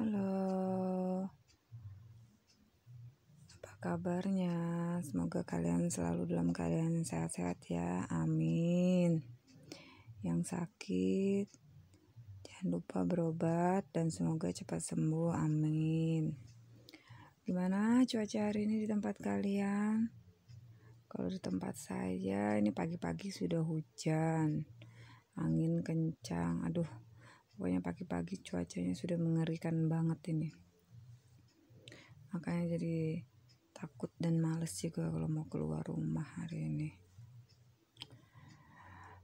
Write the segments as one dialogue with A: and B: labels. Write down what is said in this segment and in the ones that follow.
A: Halo, apa kabarnya? Semoga kalian selalu dalam keadaan sehat-sehat ya, amin. Yang sakit, jangan lupa berobat dan semoga cepat sembuh, amin. Gimana cuaca hari ini di tempat kalian? Kalau di tempat saya, ini pagi-pagi sudah hujan, angin kencang, aduh. Pokoknya pagi-pagi cuacanya sudah mengerikan banget ini. Makanya jadi takut dan males juga kalau mau keluar rumah hari ini.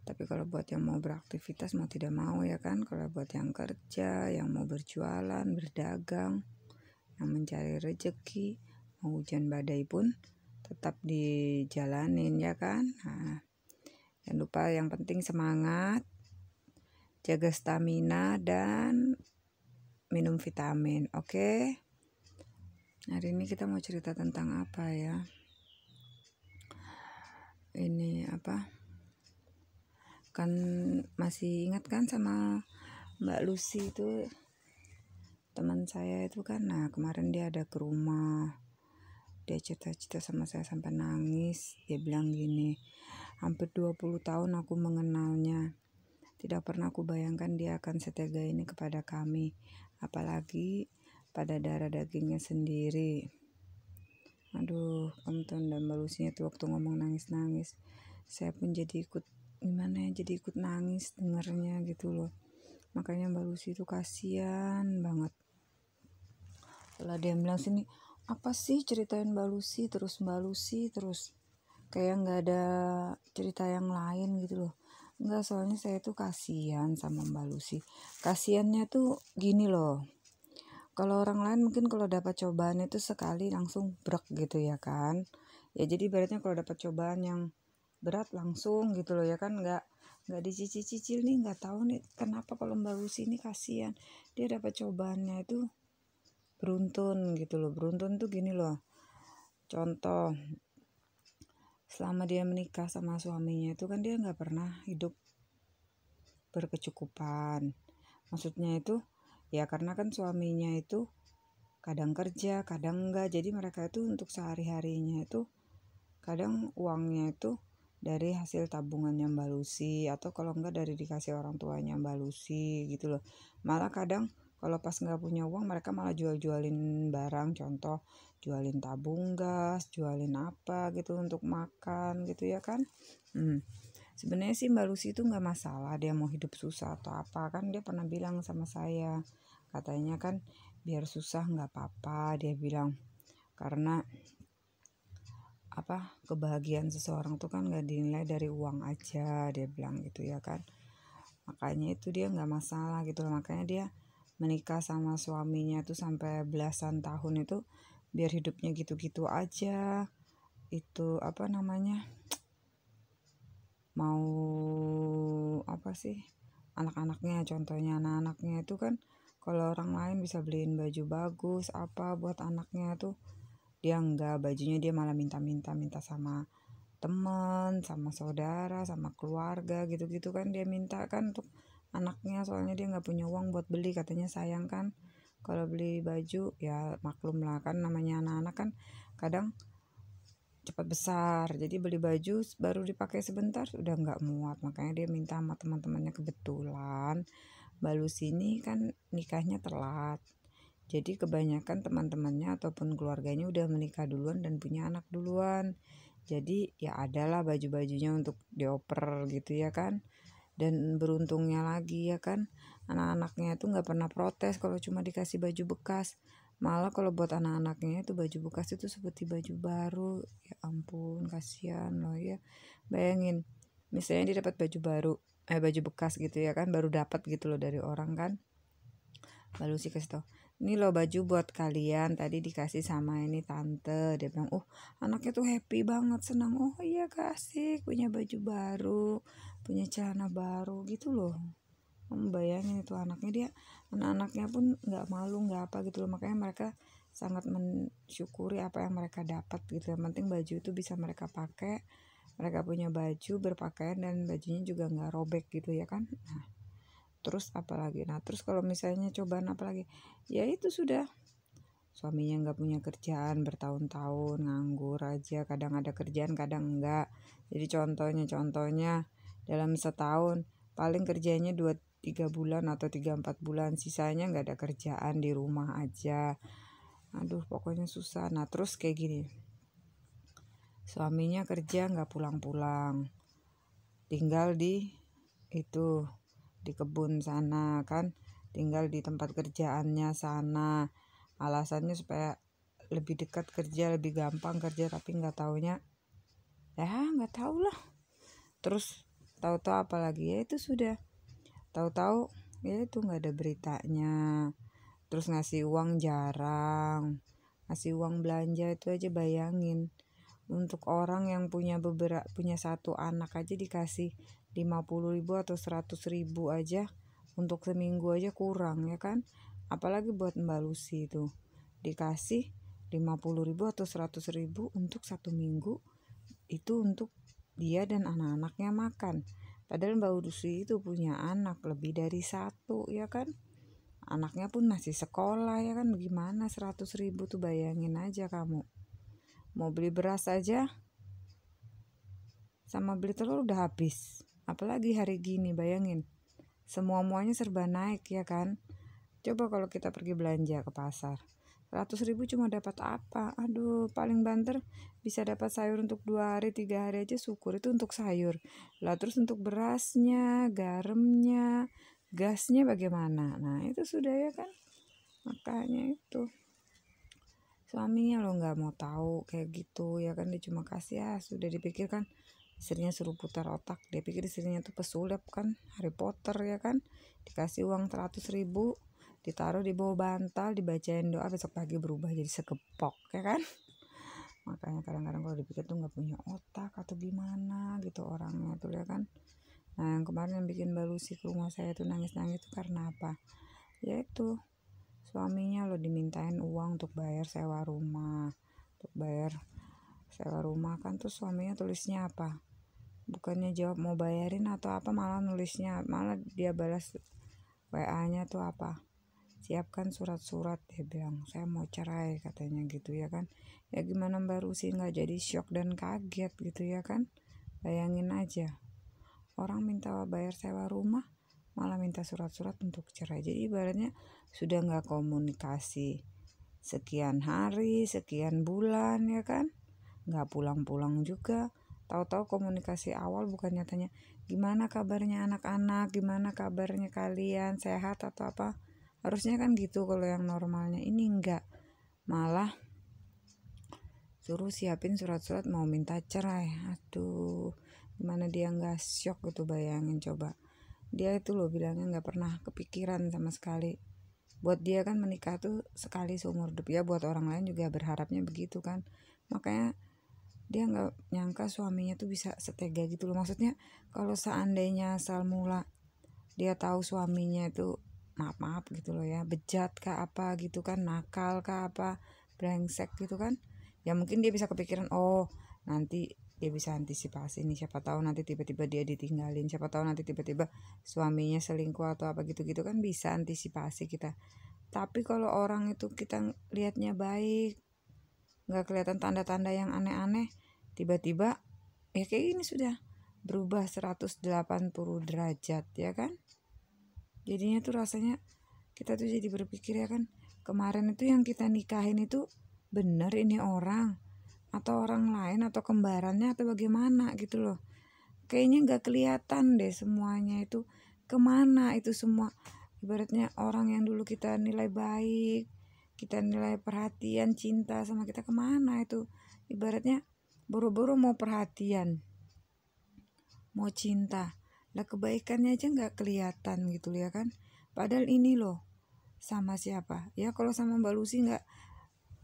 A: Tapi kalau buat yang mau beraktivitas mau tidak mau ya kan. Kalau buat yang kerja, yang mau berjualan, berdagang, yang mencari rezeki, mau hujan badai pun tetap dijalanin ya kan. Nah, jangan lupa yang penting semangat, jaga stamina dan minum vitamin, oke? Hari ini kita mau cerita tentang apa ya? Ini apa? Kan masih ingat kan sama Mbak Lucy itu, teman saya itu kan. Nah, kemarin dia ada ke rumah. Dia cerita-cerita sama saya sampai nangis. Dia bilang gini, hampir 20 tahun aku mengenalnya. Tidak pernah aku bayangkan dia akan setega ini kepada kami. Apalagi pada darah dagingnya sendiri. Aduh, kamu tahu dan Mbak Lucy itu waktu ngomong nangis-nangis. Saya pun jadi ikut gimana ya, jadi ikut nangis dengarnya gitu loh. Makanya Mbak Lucy itu kasihan banget. Setelah dia bilang sini, apa sih ceritain Mbak Lucy terus kayak nggak ada cerita yang lain gitu loh. Enggak, soalnya saya tuh kasihan sama Mbak Lucy. Kasiannya tuh gini loh. Kalau orang lain mungkin kalau dapat cobaan itu sekali langsung brek gitu ya kan. Ya jadi ibaratnya kalau dapat cobaan yang berat langsung gitu loh ya kan, nggak dicicil-cicil nih, nggak tahu nih kenapa kalau Mbak Lucy ini kasihan. Dia dapat cobaannya itu beruntun gitu loh. Beruntun tuh gini loh. Contoh, selama dia menikah sama suaminya itu kan dia nggak pernah hidup berkecukupan. Maksudnya itu ya karena kan suaminya itu kadang kerja, kadang enggak. Jadi mereka itu untuk sehari-harinya itu kadang uangnya itu dari hasil tabungannya Mbak Lucy, atau kalau enggak dari dikasih orang tuanya Mbak Lucy gitu loh. Malah kadang kalau pas nggak punya uang mereka malah jual-jualin barang, contoh jualin tabung gas, jualin apa gitu untuk makan gitu ya kan. Sebenarnya sih Mbak Lucy itu nggak masalah dia mau hidup susah atau apa, kan dia pernah bilang sama saya, katanya kan biar susah nggak apa-apa, dia bilang, karena apa, kebahagiaan seseorang tuh kan nggak dinilai dari uang aja, dia bilang gitu ya kan. Makanya itu dia nggak masalah gitu loh. Makanya dia menikah sama suaminya tuh sampai belasan tahun itu biar hidupnya gitu-gitu aja. Itu apa namanya, mau apa sih, anak-anaknya, contohnya anak-anaknya itu kan kalau orang lain bisa beliin baju bagus apa buat anaknya tuh, dia enggak, bajunya dia malah minta sama teman, sama saudara, sama keluarga gitu-gitu kan dia minta kan untuk anaknya. Soalnya dia nggak punya uang buat beli, katanya sayang kan kalau beli baju. Ya maklum lah kan, namanya anak-anak kan kadang cepat besar, jadi beli baju baru dipakai sebentar udah nggak muat. Makanya dia minta sama teman-temannya. Kebetulan Mbak Lucy ini kan nikahnya telat, jadi kebanyakan teman-temannya ataupun keluarganya udah menikah duluan dan punya anak duluan. Jadi ya adalah baju-bajunya untuk dioper gitu ya kan. Dan beruntungnya lagi ya kan, anak-anaknya itu nggak pernah protes kalau cuma dikasih baju bekas. Malah kalau buat anak-anaknya itu baju bekas itu seperti baju baru. Ya ampun, kasihan loh ya. Bayangin, misalnya dia dapat baju baru, baju bekas gitu ya kan, baru dapat gitu loh dari orang kan. Lalu sih kasih tau, ini loh baju buat kalian, tadi dikasih sama ini tante. Dia bilang, anaknya tuh happy banget, senang. Oh iya kasih, punya baju baru, punya celana baru gitu loh. Kamu bayangin itu anak-anaknya pun nggak malu, nggak apa gitu loh. Makanya mereka sangat mensyukuri apa yang mereka dapat gitu. Yang penting baju itu bisa mereka pakai, mereka punya baju berpakaian dan bajunya juga nggak robek gitu ya kan. Nah, Terus apalagi, nah terus kalau misalnya cobaan apalagi, ya itu sudah suaminya nggak punya kerjaan bertahun-tahun, nganggur aja, kadang ada kerjaan kadang enggak. Jadi contohnya dalam setahun paling kerjanya 2-3 bulan atau 3-4 bulan, sisanya nggak ada kerjaan, di rumah aja. Aduh pokoknya susah. Nah terus kayak gini, suaminya kerja nggak pulang-pulang, tinggal di itu, di kebun sana kan, tinggal di tempat kerjaannya sana, alasannya supaya lebih dekat kerja, lebih gampang kerja, tapi nggak taunya ya nggak tahu lah. Terus tahu-tahu apalagi, ya itu sudah tahu-tahu ya itu nggak ada beritanya. Terus ngasih uang jarang, ngasih uang belanja itu aja, bayangin untuk orang yang punya satu anak aja dikasih 50.000 atau 100.000 aja untuk seminggu aja kurang ya kan, apalagi buat Mbak Lucy itu dikasih 50.000 atau 100.000 untuk 1 minggu, itu untuk dia dan anak-anaknya makan. Padahal Mbak Lucy itu punya anak lebih dari satu ya kan, anaknya pun masih sekolah ya kan, gimana 100.000 tuh, bayangin aja kamu mau beli beras aja sama beli telur udah habis, apalagi hari gini, bayangin semua-muanya serba naik ya kan. Coba kalau kita pergi belanja ke pasar 100.000 cuma dapat apa, aduh paling banter bisa dapat sayur untuk 2 hari 3 hari aja syukur, itu untuk sayur lah. Terus untuk berasnya, garamnya, gasnya bagaimana, nah itu sudah ya kan. Makanya itu suaminya lo nggak mau tahu kayak gitu ya kan, dia cuma kasih, ya sudah dipikirkan istrinya suruh putar otak, dia pikir istrinya tuh pesulap kan, Harry Potter ya kan, dikasih uang 100.000 ditaruh di bawah bantal, dibacain doa, besok pagi berubah jadi segepok ya kan. Makanya kadang-kadang kalau dipikir tuh nggak punya otak atau gimana gitu orangnya tuh ya kan. Nah yang kemarin yang bikin Mbak Lucy ke rumah saya tuh nangis-nangis tuh karena apa, ya itu suaminya lo dimintain uang untuk bayar sewa rumah, untuk bayar sewa rumah kan. Terus suaminya tulisnya apa, bukannya jawab mau bayarin atau apa, malah nulisnya, malah dia balas WA-nya tuh apa, siapkan surat-surat, dia bilang saya mau cerai katanya gitu ya kan. Ya gimana Mbak Lucy nggak jadi shock dan kaget gitu ya kan. Bayangin aja, orang minta bayar sewa rumah malah minta surat-surat untuk cerai. Jadi ibaratnya sudah nggak komunikasi sekian hari, sekian bulan ya kan, nggak pulang-pulang juga. Tahu-tahu komunikasi awal bukannya tanya gimana kabarnya anak-anak, gimana kabarnya kalian, sehat atau apa, harusnya kan gitu kalau yang normalnya. Ini enggak, malah suruh siapin surat-surat mau minta cerai. Aduh gimana dia nggak shock gitu, bayangin coba. Dia itu loh bilangnya nggak pernah kepikiran sama sekali, buat dia kan menikah tuh sekali seumur hidup, ya buat orang lain juga berharapnya begitu kan. Makanya dia nggak nyangka suaminya tuh bisa setega gitu loh. Maksudnya kalau seandainya asal mula dia tahu suaminya itu maaf gitu loh ya, bejat kah apa gitu kan, nakal kah apa, brengsek gitu kan, ya mungkin dia bisa kepikiran, oh nanti dia bisa antisipasi nih, siapa tahu nanti tiba-tiba dia ditinggalin, siapa tahu nanti tiba-tiba suaminya selingkuh atau apa gitu-gitu kan, bisa antisipasi kita. Tapi kalau orang itu kita lihatnya baik, nggak kelihatan tanda-tanda yang aneh-aneh, tiba-tiba ya kayak gini sudah berubah 180 derajat ya kan. Jadinya tuh rasanya kita tuh jadi berpikir ya kan, kemarin itu yang kita nikahin itu bener ini orang atau orang lain atau kembarannya atau bagaimana gitu loh. Kayaknya nggak kelihatan deh semuanya itu kemana itu semua. Ibaratnya orang yang dulu kita nilai baik, kita nilai perhatian, cinta sama kita, kemana itu. Ibaratnya buru-buru mau perhatian, mau cinta, lah kebaikannya aja nggak kelihatan gitu ya kan. Padahal ini loh sama siapa ya, kalau sama Mbak Lucy nggak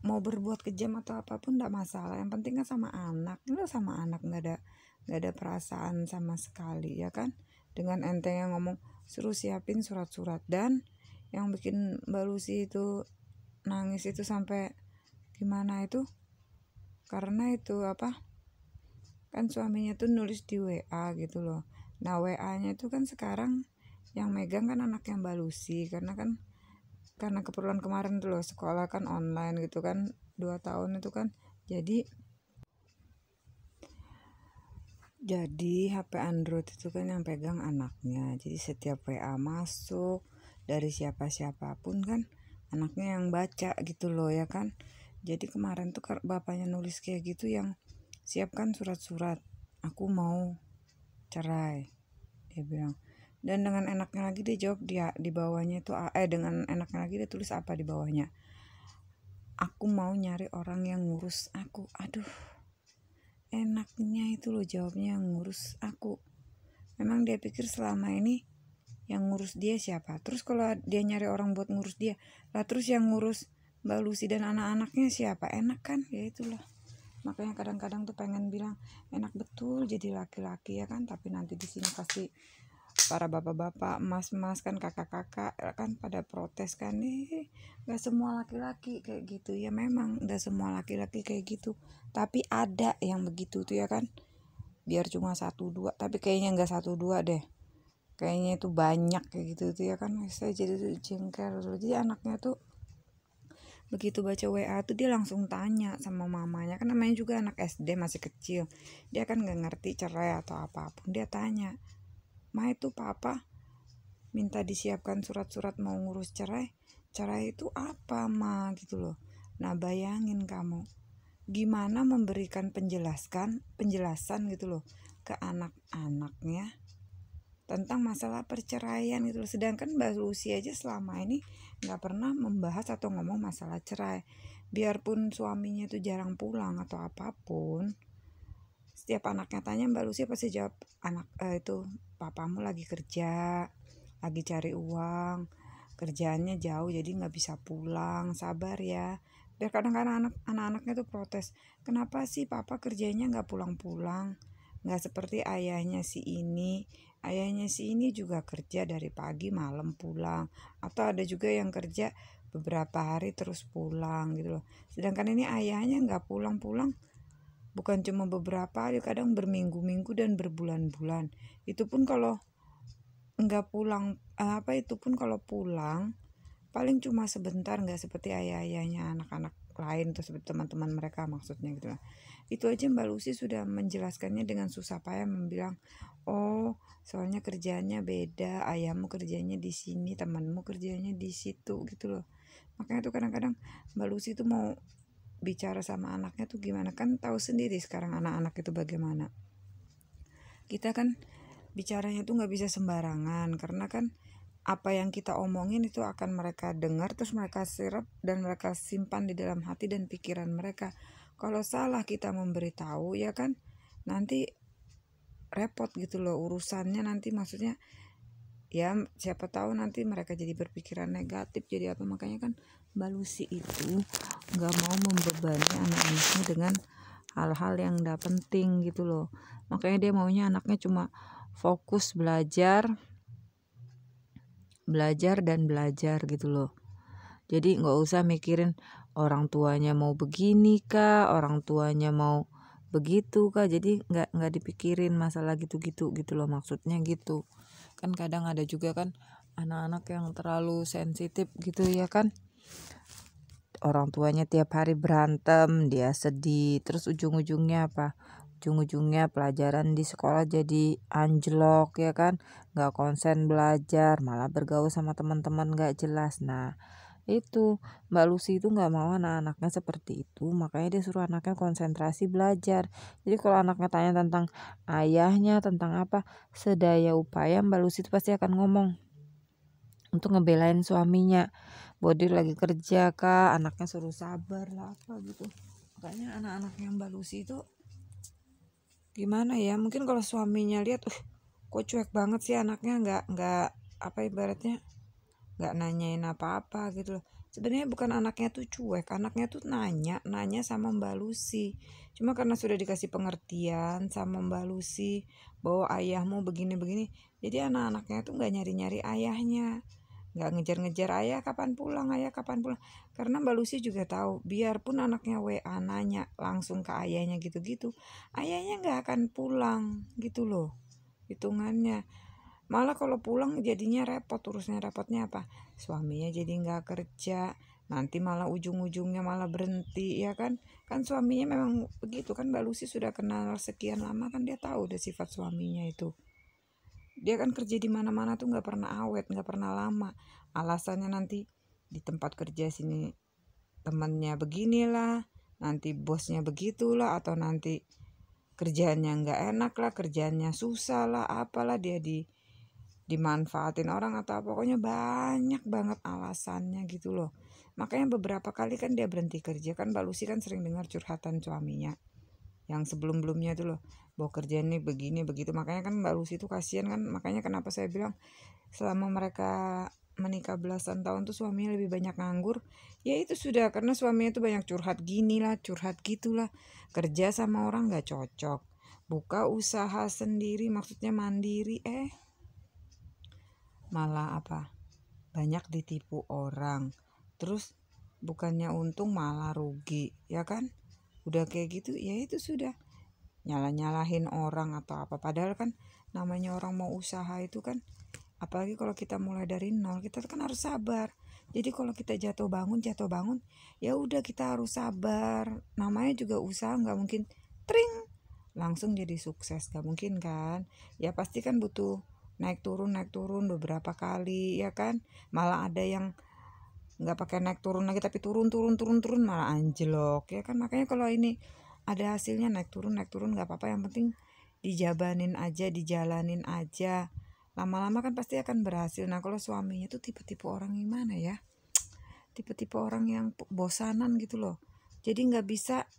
A: mau berbuat kejam atau apapun nggak masalah, yang penting kan sama anak lo, sama anak nggak ada perasaan sama sekali ya kan. Dengan enteng yang ngomong suruh siapin surat-surat, dan yang bikin Mbak Lucy itu nangis itu sampai gimana itu, karena itu apa, kan suaminya tuh nulis di WA gitu loh. Nah WA-nya itu kan sekarang yang megang kan anaknya Mbak Lucy, karena keperluan kemarin tuh loh, sekolah kan online gitu kan 2 tahun itu kan, jadi HP Android itu kan yang pegang anaknya, jadi setiap WA masuk dari siapapun kan anaknya yang baca gitu loh ya kan. Jadi kemarin tuh bapaknya nulis kayak gitu, yang siapkan surat-surat, aku mau cerai, dia bilang. Dan dengan enaknya lagi dia jawab, dia di bawahnya itu dengan enaknya lagi dia tulis apa di bawahnya, aku mau nyari orang yang ngurus aku. Aduh, enaknya itu loh jawabnya, yang ngurus aku. Memang dia pikir selama ini yang ngurus dia siapa? Terus kalau dia nyari orang buat ngurus dia lah, terus yang ngurus Mbak Lucy dan anak-anaknya siapa? Enak kan? Ya itulah, makanya kadang-kadang tuh pengen bilang enak betul jadi laki-laki ya kan, tapi nanti di sini pasti para bapak-bapak, emas-emas kan, kakak-kakak kan pada protes kan, gak semua laki-laki kayak gitu. Ya memang gak semua laki-laki kayak gitu, tapi ada yang begitu tuh ya kan. Biar cuma 1-2, tapi kayaknya gak 1-2 deh, kayaknya itu banyak kayak gitu tuh ya kan. Saya jadi tuh jengkel. Jadi anaknya tuh begitu baca WA tuh dia langsung tanya sama mamanya, kan namanya juga anak SD masih kecil, dia kan gak ngerti cerai atau apapun. Dia tanya, Ma, itu papa minta disiapkan surat-surat mau ngurus cerai itu apa, Ma, gitu loh. Nah bayangin kamu gimana memberikan penjelasan gitu loh ke anak-anaknya tentang masalah perceraian gitu loh. Sedangkan Mbak Lucy aja selama ini gak pernah membahas atau ngomong masalah cerai. Biarpun suaminya itu jarang pulang atau apapun, setiap anaknya tanya Mbak Lucy pasti jawab, itu papamu lagi kerja, lagi cari uang, kerjaannya jauh jadi nggak bisa pulang, sabar ya. Biar kadang-kadang anak-anaknya tuh protes, kenapa sih papa kerjanya nggak pulang-pulang, nggak seperti ayahnya si ini. Ayahnya si ini juga kerja dari pagi malam pulang, atau ada juga yang kerja beberapa hari terus pulang gitu loh. Sedangkan ini ayahnya nggak pulang-pulang, bukan cuma beberapa hari, kadang berminggu-minggu dan berbulan-bulan. Itu pun kalau nggak pulang, itu pun kalau pulang paling cuma sebentar, nggak seperti ayah-ayahnya anak-anak lain tuh, seperti teman-teman mereka maksudnya gitu lah. Itu aja Mbak Lucy sudah menjelaskannya dengan susah payah, membilang, oh soalnya kerjanya beda, ayahmu kerjanya di sini, temanmu kerjanya di situ gitu loh. Makanya tuh kadang-kadang Mbak Lucy tuh mau bicara sama anaknya tuh gimana, kan tahu sendiri sekarang anak-anak itu bagaimana. Kita kan bicaranya tuh nggak bisa sembarangan, karena kan apa yang kita omongin itu akan mereka dengar, terus mereka serap dan mereka simpan di dalam hati dan pikiran mereka. Kalau salah kita memberitahu ya kan, nanti repot gitu loh urusannya nanti, maksudnya ya siapa tahu nanti mereka jadi berpikiran negatif, jadi apa. Makanya kan Mbak Lucy itu nggak mau membebani anak-anaknya dengan hal-hal yang nggak penting gitu loh. Makanya dia maunya anaknya cuma fokus belajar dan belajar gitu loh. Jadi nggak usah mikirin orang tuanya mau begini kah, orang tuanya mau begitu kah. Jadi nggak dipikirin masalah gitu-gitu gitu loh, maksudnya gitu. Kan kadang ada juga kan anak-anak yang terlalu sensitif gitu ya kan. Orang tuanya tiap hari berantem, dia sedih, terus ujung-ujungnya apa? Ujung-ujungnya pelajaran di sekolah jadi anjlok ya kan, nggak konsen belajar, malah bergaul sama teman-teman nggak jelas. Nah itu Mbak Lucy itu nggak mau anak-anaknya seperti itu, makanya dia suruh anaknya konsentrasi belajar. Jadi kalau anaknya tanya tentang ayahnya, tentang apa, sedaya upaya Mbak Lucy itu pasti akan ngomong untuk ngebelain suaminya, bahwa dia lagi kerja kah, anaknya suruh sabar lah apa gitu. Makanya anak-anaknya Mbak Lucy itu gimana ya, mungkin kalau suaminya lihat kok cuek banget sih anaknya, nggak apa ibaratnya nggak nanyain apa-apa gitu loh. Sebenarnya bukan anaknya tuh cuek, anaknya tuh nanya sama Mbak Lucy. Cuma karena sudah dikasih pengertian sama Mbak Lucy bahwa ayahmu begini-begini, jadi anak-anaknya tuh nggak nyari-nyari ayahnya, nggak ngejar-ngejar ayah kapan pulang, karena Mbak Lucy juga tahu biarpun anaknya WA nanya langsung ke ayahnya gitu-gitu, ayahnya nggak akan pulang gitu loh hitungannya. Malah kalau pulang jadinya repot, repotnya apa? Suaminya jadi nggak kerja, nanti malah ujung-ujungnya malah berhenti, ya kan? Kan suaminya memang begitu kan, Mbak Lucy sudah kenal sekian lama kan, dia tahu udah sifat suaminya itu. Dia kan kerja di mana-mana tuh nggak pernah awet, nggak pernah lama. Alasannya nanti di tempat kerja sini temannya beginilah, nanti bosnya begitulah, atau nanti kerjaannya nggak enak lah, kerjaannya susah lah, apalah dia dimanfaatin orang atau apa. Pokoknya banyak banget alasannya gitu loh. Makanya beberapa kali kan dia berhenti kerja kan. Mbak Lucy kan sering dengar curhatan suaminya yang sebelum-belumnya itu loh, bahwa kerjaan nih begini begitu. Makanya kan Mbak Lucy itu kasihan kan. Makanya kenapa saya bilang selama mereka menikah belasan tahun tuh suaminya lebih banyak nganggur. Ya itu sudah karena suaminya tuh banyak curhat gini lah, curhat gitulah, kerja sama orang nggak cocok, buka usaha sendiri maksudnya mandiri, malah apa, banyak ditipu orang, terus bukannya untung malah rugi, ya kan? Udah kayak gitu ya itu sudah nyalahin orang atau apa. Padahal kan namanya orang mau usaha itu kan, apalagi kalau kita mulai dari nol, kita kan harus sabar. Jadi kalau kita jatuh bangun ya udah kita harus sabar. Namanya juga usaha, nggak mungkin tring langsung jadi sukses, nggak mungkin kan. Ya pasti kan butuh naik turun beberapa kali, ya kan. Malah ada yang nggak pakai naik turun lagi tapi turun malah anjlok, ya kan. Makanya kalau ini ada hasilnya naik turun nggak apa-apa, yang penting dijabanin aja, dijalanin aja, lama-lama kan pasti akan berhasil. Nah kalau suaminya tuh tipe-tipe orang gimana ya, tipe-tipe orang yang bosanan gitu loh, jadi nggak bisa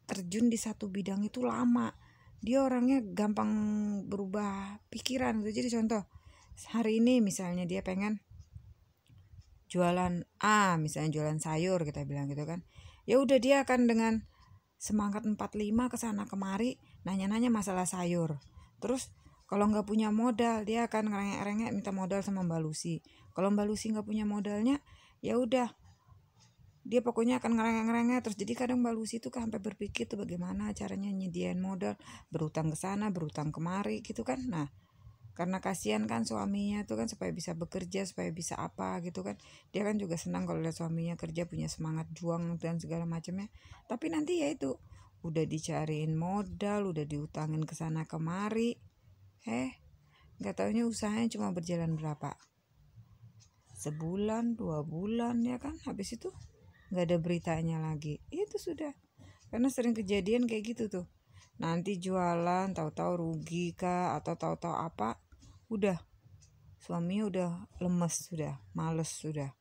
A: terjun di satu bidang itu lama. Dia orangnya gampang berubah pikiran gitu. Jadi contoh hari ini misalnya dia pengen jualan misalnya jualan sayur, kita bilang gitu kan, ya udah dia akan dengan semangat 45 kesana kemari nanya-nanya masalah sayur. Terus kalau nggak punya modal dia akan ngerengek-rengek minta modal sama Mbak Lucy. Kalau Mbak Lucy nggak punya modalnya, ya udah dia pokoknya akan ngerengek-ngerengek terus. Jadi kadang Mbak Lucy tuh sampai berpikir tuh bagaimana caranya nyediain modal, berutang ke sana berutang kemari gitu kan. Nah karena kasihan kan suaminya tuh kan, supaya bisa bekerja, supaya bisa apa gitu kan. Dia kan juga senang kalau lihat suaminya kerja, punya semangat juang dan segala macamnya. Tapi nanti ya itu udah dicariin modal, udah diutangin ke sana kemari, nggak taunya usahanya cuma berjalan berapa, sebulan 2 bulan, ya kan. Habis itu nggak ada beritanya lagi. Itu sudah karena sering kejadian kayak gitu tuh. Nanti jualan tahu-tahu rugi kah, atau tahu-tahu apa, udah suaminya udah lemes, sudah males, sudah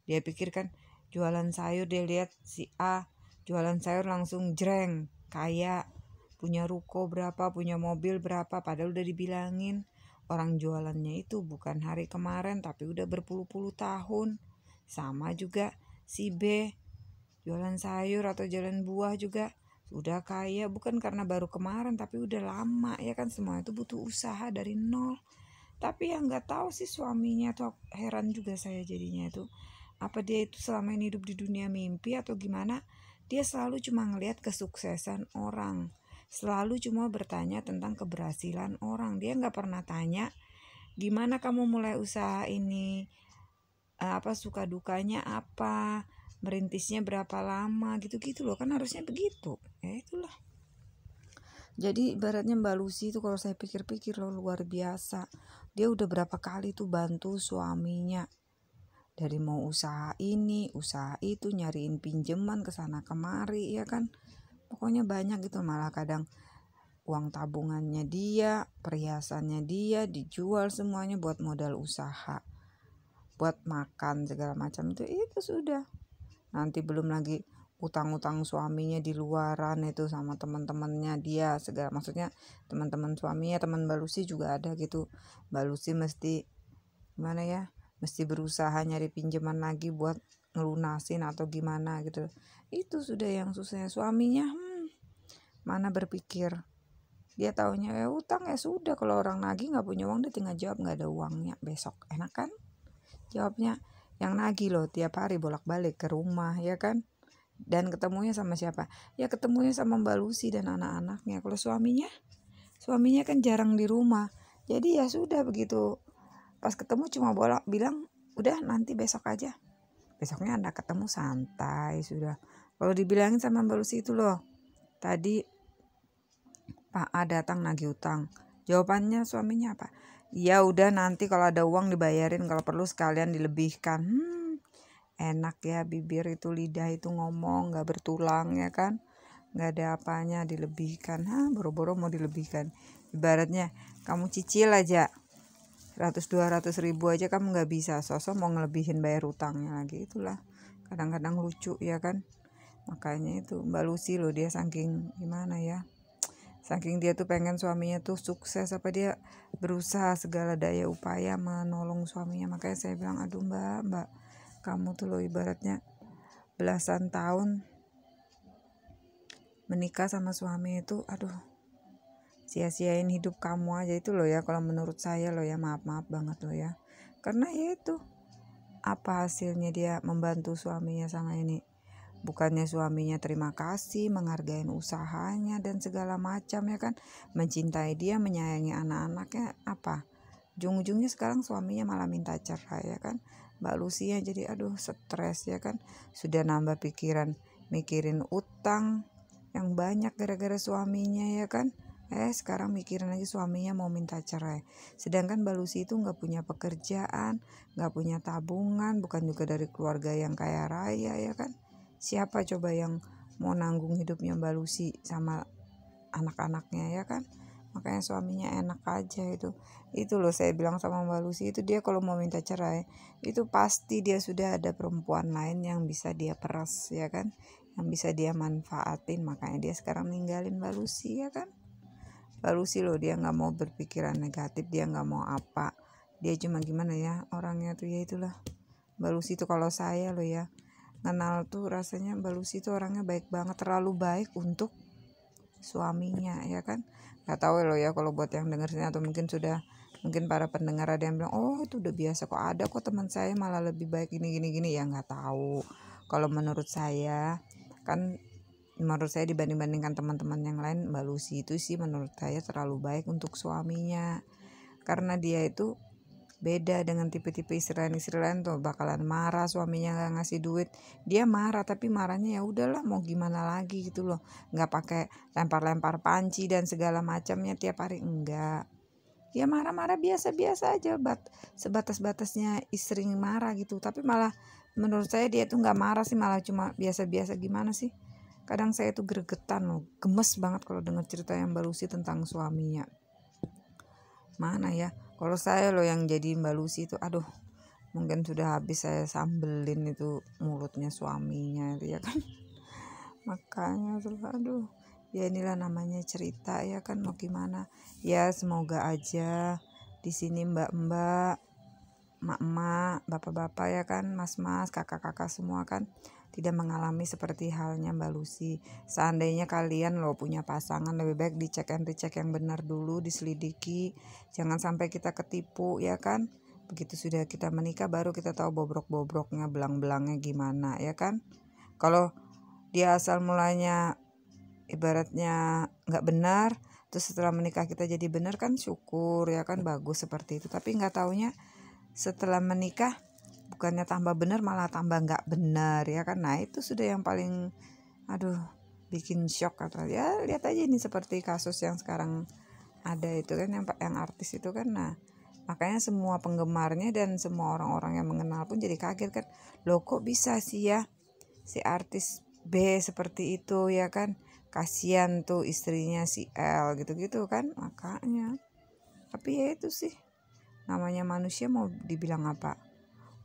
A: dia pikirkan jualan sayur, dia lihat si A jualan sayur langsung jreng kaya, punya ruko berapa, punya mobil berapa, padahal udah dibilangin orang jualannya itu bukan hari kemarin tapi udah berpuluh-puluh tahun. Sama juga si B jualan sayur atau jualan buah juga udah kaya, bukan karena baru kemarin tapi udah lama, ya kan. Semua itu butuh usaha dari nol. Tapi yang nggak tahu sih suaminya tuh, heran juga saya jadinya itu, apa dia itu selama ini hidup di dunia mimpi atau gimana. Dia selalu cuma ngelihat kesuksesan orang, selalu cuma bertanya tentang keberhasilan orang. Dia nggak pernah tanya gimana kamu mulai usaha ini, apa suka dukanya apa, merintisnya berapa lama, gitu-gitu loh kan, harusnya begitu. Itulah. Jadi ibaratnya Mbak Lucy itu kalau saya pikir-pikir loh luar biasa. Dia udah berapa kali tuh bantu suaminya, dari mau usaha ini, usaha itu, nyariin pinjaman ke sana kemari, ya kan. Pokoknya banyak gitu, malah kadang uang tabungannya dia, perhiasannya dia dijual semuanya buat modal usaha, buat makan segala macam itu sudah. Nanti belum lagi utang-utang suaminya di luaran itu sama teman-temannya dia segala, maksudnya teman-teman suaminya, teman Mbak Lucy juga ada gitu. Mbak Lucy mesti gimana ya, mesti berusaha nyari pinjaman lagi buat ngelunasin atau gimana gitu. Itu sudah yang susahnya suaminya. Mana berpikir, dia taunya utang ya sudah, kalau orang nagih nggak punya uang dia tinggal jawab nggak ada uangnya besok, enak kan jawabnya. Yang nagih loh tiap hari bolak-balik ke rumah, ya kan. Dan ketemunya sama siapa? Ya ketemunya sama Mbak Lucy dan anak-anaknya. Kalau suaminya kan jarang di rumah. Jadi ya sudah, begitu pas ketemu cuma bilang udah nanti besok aja. Besoknya Anda ketemu santai sudah. Kalau dibilangin sama Mbak Lucy itu loh, tadi Pak A datang nagih utang. Jawabannya suaminya apa? Ya udah nanti kalau ada uang dibayarin, kalau perlu sekalian dilebihkan. Enak ya bibir itu, lidah itu ngomong gak bertulang ya kan. Gak ada apanya dilebihkan. Boro-boro mau dilebihkan. Ibaratnya kamu cicil aja 100-200 ribu aja kamu gak bisa, sosok mau ngelebihin bayar utangnya lagi. Itulah kadang-kadang lucu ya kan. Makanya itu Mbak Lucy loh, dia saking gimana ya, saking dia tuh pengen suaminya tuh sukses, apa dia berusaha segala daya upaya menolong suaminya. Makanya saya bilang, aduh mbak kamu tuh loh ibaratnya belasan tahun menikah sama suami itu, aduh sia-siain hidup kamu aja itu loh ya, kalau menurut saya loh ya, maaf banget loh ya. Karena ya itu, apa hasilnya dia membantu suaminya sama ini? Bukannya suaminya terima kasih, menghargai usahanya dan segala macam ya kan, mencintai dia, menyayangi anak-anaknya, apa? Ujung-ujungnya sekarang suaminya malah minta cerai ya kan. Mbak Lucy jadi aduh stres ya kan, sudah nambah pikiran mikirin utang yang banyak gara-gara suaminya ya kan. Sekarang mikirin lagi suaminya mau minta cerai. Sedangkan Mbak Lucy itu gak punya pekerjaan, gak punya tabungan, bukan juga dari keluarga yang kaya raya ya kan. Siapa coba yang mau nanggung hidupnya Mbak Lucy sama anak-anaknya ya kan. Makanya suaminya enak aja itu loh saya bilang sama Mbak Lucy itu, dia kalau mau minta cerai itu pasti dia sudah ada perempuan lain yang bisa dia peras ya kan, yang bisa dia manfaatin. Makanya dia sekarang ninggalin Mbak Lucy ya kan. Mbak Lucy loh, dia nggak mau berpikiran negatif, dia nggak mau apa, dia cuma gimana ya orangnya tuh ya itulah. Mbak Lucy tuh kalau saya loh ya kenal tuh rasanya Mbak Lucy tuh orangnya baik banget, terlalu baik untuk suaminya ya kan. Gak tahu loh ya kalau buat yang dengerin, atau mungkin para pendengar ada yang bilang oh itu udah biasa kok, ada kok teman saya malah lebih baik gini ya, nggak tahu. Kalau menurut saya kan, menurut saya dibanding-bandingkan teman-teman yang lain, Mbak Lucy itu sih menurut saya terlalu baik untuk suaminya. Karena dia itu beda dengan tipe-tipe istri lain tuh bakalan marah suaminya nggak ngasih duit, dia marah tapi marahnya ya udahlah mau gimana lagi gitu loh, nggak pakai lempar-lempar panci dan segala macamnya tiap hari, enggak. Dia marah-marah biasa-biasa aja, sebatas-batasnya istri marah gitu. Tapi malah menurut saya dia tuh nggak marah sih, malah cuma biasa-biasa. Gimana sih, kadang saya tuh gregetan loh, gemes banget kalau dengar cerita yang Mbak Lucy tentang suaminya. Mana ya, kalau saya loh yang jadi Mbak Lucy itu, aduh mungkin sudah habis saya sambelin itu mulutnya suaminya itu ya kan. Makanya tuh aduh ya inilah namanya cerita ya kan, mau gimana ya. Semoga aja di sini mbak-mbak, mak-mak, bapak-bapak ya kan, mas-mas, kakak-kakak semua kan tidak mengalami seperti halnya Mbak Lucy. Seandainya kalian loh punya pasangan, lebih baik dicek and recheck yang benar dulu, diselidiki, jangan sampai kita ketipu ya kan. Begitu sudah kita menikah baru kita tahu bobrok-bobroknya, belang-belangnya gimana ya kan. Kalau dia asal mulanya ibaratnya nggak benar, terus setelah menikah kita jadi benar kan syukur ya kan, bagus seperti itu. Tapi nggak taunya setelah menikah bukannya tambah benar malah tambah nggak benar ya kan. Nah itu sudah yang paling aduh bikin shock. Atau ya lihat aja ini seperti kasus yang sekarang ada itu kan, yang artis itu kan. Nah makanya semua penggemarnya dan semua orang-orang yang mengenal pun jadi kaget kan, loh kok bisa sih ya si artis B seperti itu ya kan, kasihan tuh istrinya si L gitu-gitu kan. Makanya tapi ya itu sih namanya manusia, mau dibilang apa.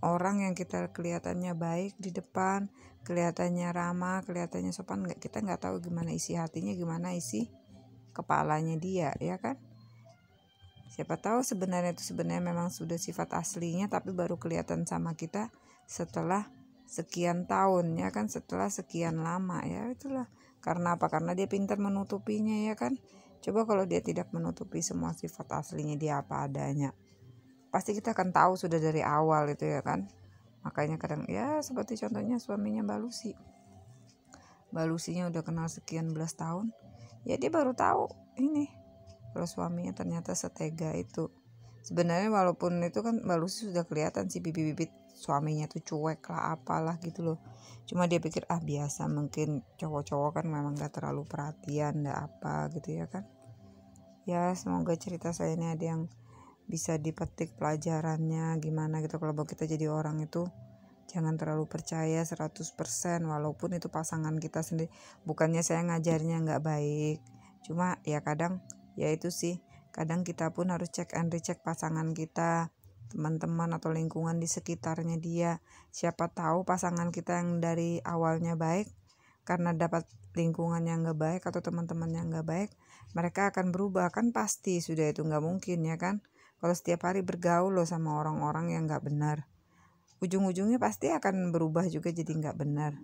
A: Orang yang kita kelihatannya baik di depan, kelihatannya ramah, kelihatannya sopan, kita nggak tahu gimana isi hatinya, gimana isi kepalanya dia ya kan. Siapa tahu sebenarnya memang sudah sifat aslinya, tapi baru kelihatan sama kita setelah sekian tahun ya kan, setelah sekian lama ya. Itulah karena apa, karena dia pintar menutupinya ya kan. Coba kalau dia tidak menutupi semua sifat aslinya dia apa adanya, pasti kita akan tahu sudah dari awal itu ya kan. Makanya kadang ya seperti contohnya suaminya Mbak Lucy. Mbak Lucy-nya udah kenal sekian belas tahun, ya dia baru tahu ini kalau suaminya ternyata setega itu. Sebenarnya walaupun itu kan Mbak Lucy sudah kelihatan sih bibit-bibit suaminya tuh cuek lah apalah gitu loh. Cuma dia pikir biasa, mungkin cowok-cowok kan memang gak terlalu perhatian gak apa gitu ya kan. Ya semoga cerita saya ini ada yang bisa dipetik pelajarannya gimana gitu. Kalau kita jadi orang itu jangan terlalu percaya 100% walaupun itu pasangan kita sendiri. Bukannya saya ngajarnya gak baik, cuma ya kadang ya itu sih, kadang kita pun harus cek and recheck pasangan kita, teman-teman atau lingkungan di sekitarnya dia. Siapa tahu pasangan kita yang dari awalnya baik, karena dapat lingkungan yang gak baik atau teman-teman yang gak baik, mereka akan berubah. Kan pasti sudah itu gak mungkin ya kan. Kalau setiap hari bergaul loh sama orang-orang yang gak benar, ujung-ujungnya pasti akan berubah juga jadi gak benar.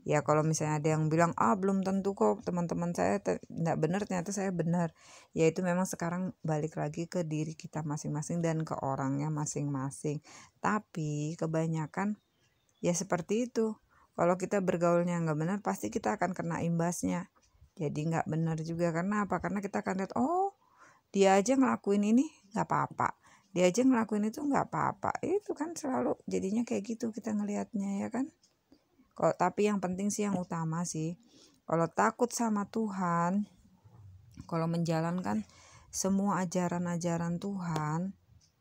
A: Ya kalau misalnya ada yang bilang belum tentu kok teman-teman saya tidak benar, ternyata saya benar. Ya itu memang sekarang balik lagi ke diri kita masing-masing dan ke orangnya masing-masing. Tapi kebanyakan ya seperti itu. Kalau kita bergaulnya nggak benar, pasti kita akan kena imbasnya. Jadi nggak benar juga. Karena apa? Karena kita akan lihat, dia aja ngelakuin ini nggak apa-apa, dia aja ngelakuin itu nggak apa-apa. Itu kan selalu jadinya kayak gitu kita ngelihatnya ya kan. Tapi yang penting sih, yang utama sih, kalau takut sama Tuhan, kalau menjalankan semua ajaran-ajaran Tuhan,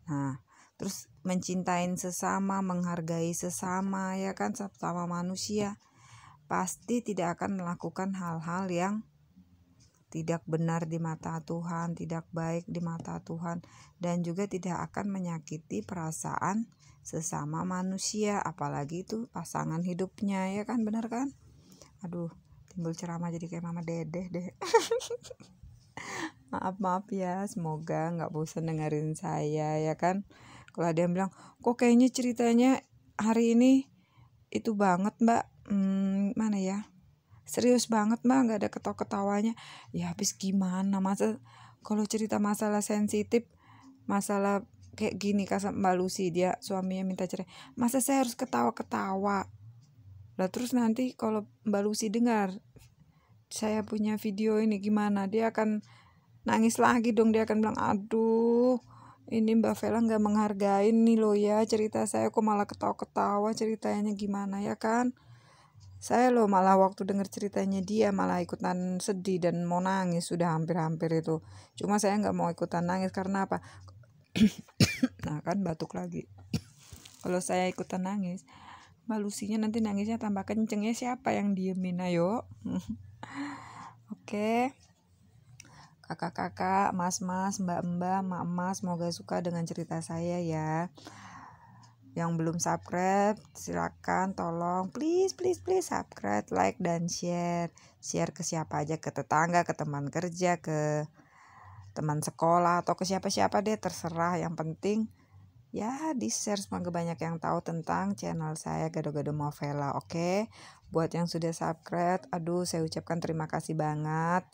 A: nah terus mencintai sesama, menghargai sesama ya kan, sama manusia, pasti tidak akan melakukan hal-hal yang tidak benar di mata Tuhan, tidak baik di mata Tuhan, dan juga tidak akan menyakiti perasaan sesama manusia, apalagi itu pasangan hidupnya ya kan, benar kan? Aduh, timbul ceramah jadi kayak Mama Dedeh deh. Maaf ya, semoga nggak bosan dengerin saya ya kan. Kalau ada yang bilang, kok kayaknya ceritanya hari ini itu banget Mbak, mana ya, serius banget Mbak, nggak ada ketawa-ketawanya. Ya habis gimana, masa kalau cerita masalah sensitif, masalah kayak gini, kata Mbak Lucy, dia suaminya minta cerai, masa saya harus ketawa-ketawa lah? Terus nanti kalau Mbak Lucy dengar saya punya video ini gimana, dia akan nangis lagi dong. Dia akan bilang, aduh ini Mbak Vela gak menghargain nih loh ya cerita saya, kok malah ketawa-ketawa, ceritanya gimana ya kan. Saya loh malah waktu denger ceritanya dia malah ikutan sedih dan mau nangis, sudah hampir-hampir itu. Cuma saya gak mau ikutan nangis karena apa? Nah kan batuk lagi. Kalau saya ikutan nangis, Mbak Lucy-nya nanti nangisnya tambah kenceng ya, siapa yang diemin? Ayo. Oke. Kakak-kakak, mas-mas, mbak-mbak, mak-mas, semoga suka dengan cerita saya ya. Yang belum subscribe, silakan tolong please subscribe, like dan share. Share ke siapa aja, ke tetangga, ke teman kerja, ke teman sekolah, atau ke siapa-siapa deh, terserah. Yang penting ya di-share, semoga banyak yang tahu tentang channel saya Gado-Gado Movela. Oke. Buat yang sudah subscribe, aduh saya ucapkan terima kasih banget.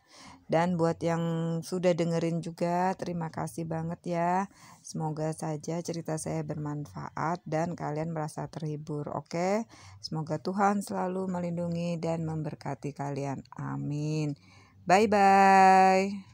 A: Dan buat yang sudah dengerin juga, terima kasih banget ya. Semoga saja cerita saya bermanfaat dan kalian merasa terhibur. Oke. Semoga Tuhan selalu melindungi dan memberkati kalian. Amin. Bye-bye.